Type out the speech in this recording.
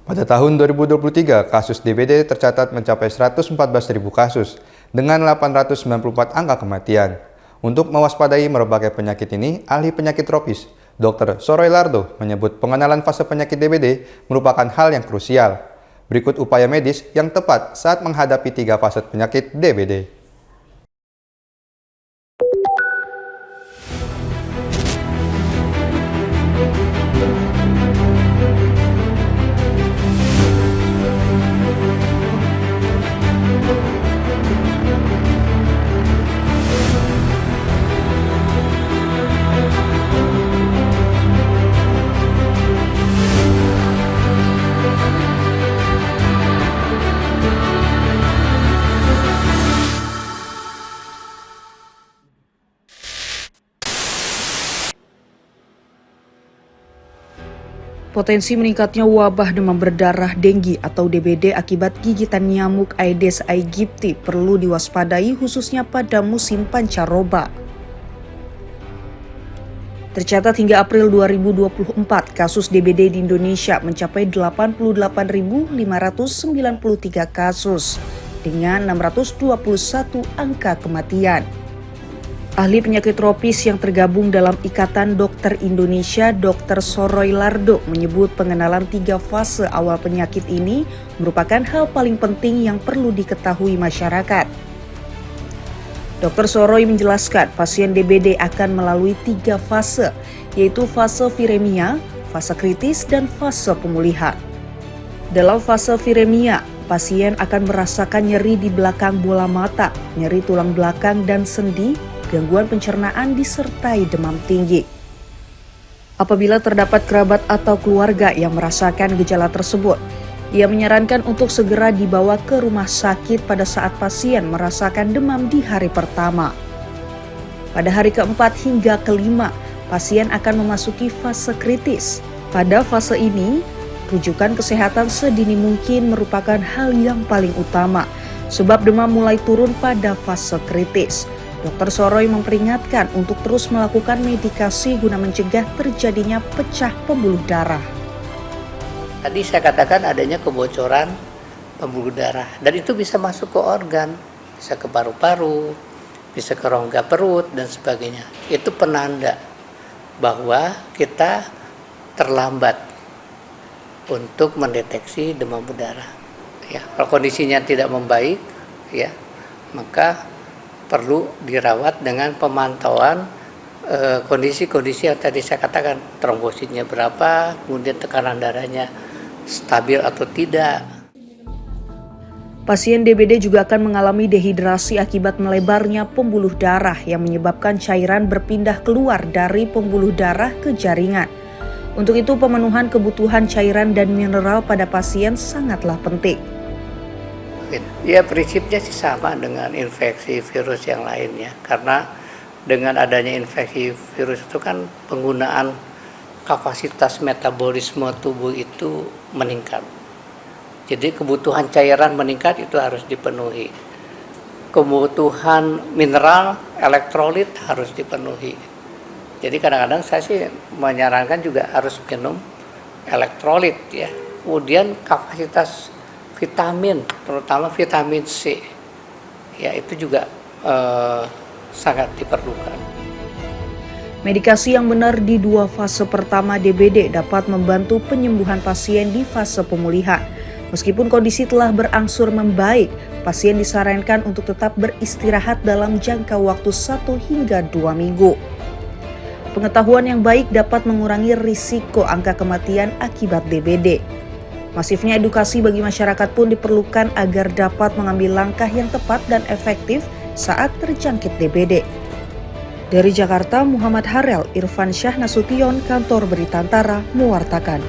Pada tahun 2023, kasus DBD tercatat mencapai 114.000 kasus dengan 894 angka kematian. Untuk mewaspadai merebaknya penyakit ini, ahli penyakit tropis, Dr. Soroy Lardo, menyebut pengenalan fase penyakit DBD merupakan hal yang krusial. Berikut upaya medis yang tepat saat menghadapi 3 fase penyakit DBD. Potensi meningkatnya wabah demam berdarah Denggi atau DBD akibat gigitan nyamuk Aedes aegypti perlu diwaspadai khususnya pada musim pancaroba. Tercatat hingga April 2024, kasus DBD di Indonesia mencapai 88.593 kasus dengan 621 angka kematian. Ahli penyakit tropis yang tergabung dalam Ikatan Dokter Indonesia, Dr. Soroy Lardo, menyebut pengenalan 3 fase awal penyakit ini merupakan hal paling penting yang perlu diketahui masyarakat. Dr. Soroy menjelaskan pasien DBD akan melalui 3 fase, yaitu fase viremia, fase kritis, dan fase pemulihan. Dalam fase viremia, pasien akan merasakan nyeri di belakang bola mata, nyeri tulang belakang dan sendi, gangguan pencernaan disertai demam tinggi. Apabila terdapat kerabat atau keluarga yang merasakan gejala tersebut, ia menyarankan untuk segera dibawa ke rumah sakit pada saat pasien merasakan demam di hari pertama. Pada hari keempat hingga kelima, pasien akan memasuki fase kritis. Pada fase ini, rujukan kesehatan sedini mungkin merupakan hal yang paling utama, sebab demam mulai turun pada fase kritis. Dr. Soroy memperingatkan untuk terus melakukan medikasi guna mencegah terjadinya pecah pembuluh darah. Tadi saya katakan adanya kebocoran pembuluh darah, dan itu bisa masuk ke organ, bisa ke paru-paru, bisa ke rongga perut, dan sebagainya. Itu penanda bahwa kita terlambat untuk mendeteksi demam berdarah. Ya, kalau kondisinya tidak membaik, ya, maka perlu dirawat dengan pemantauan kondisi-kondisi yang tadi saya katakan, trombositnya berapa, kemudian tekanan darahnya stabil atau tidak. Pasien DBD juga akan mengalami dehidrasi akibat melebarnya pembuluh darah yang menyebabkan cairan berpindah keluar dari pembuluh darah ke jaringan. Untuk itu, pemenuhan kebutuhan cairan dan mineral pada pasien sangatlah penting. Ya, prinsipnya sih sama dengan infeksi virus yang lainnya, karena dengan adanya infeksi virus itu kan penggunaan kapasitas metabolisme tubuh itu meningkat. Jadi kebutuhan cairan meningkat itu harus dipenuhi. Kebutuhan mineral, elektrolit harus dipenuhi. Jadi kadang-kadang saya sih menyarankan juga harus minum elektrolit ya. Kemudian kapasitas vitamin, terutama vitamin C, ya itu juga sangat diperlukan. Medikasi yang benar di 2 fase pertama DBD dapat membantu penyembuhan pasien di fase pemulihan. Meskipun kondisi telah berangsur membaik, pasien disarankan untuk tetap beristirahat dalam jangka waktu 1 hingga 2 minggu. Pengetahuan yang baik dapat mengurangi risiko angka kematian akibat DBD. Masifnya edukasi bagi masyarakat pun diperlukan agar dapat mengambil langkah yang tepat dan efektif saat terjangkit DBD. Dari Jakarta, Muhammad Harel, Irfan Syah Nasution, Kantor Berita Antara, mewartakan.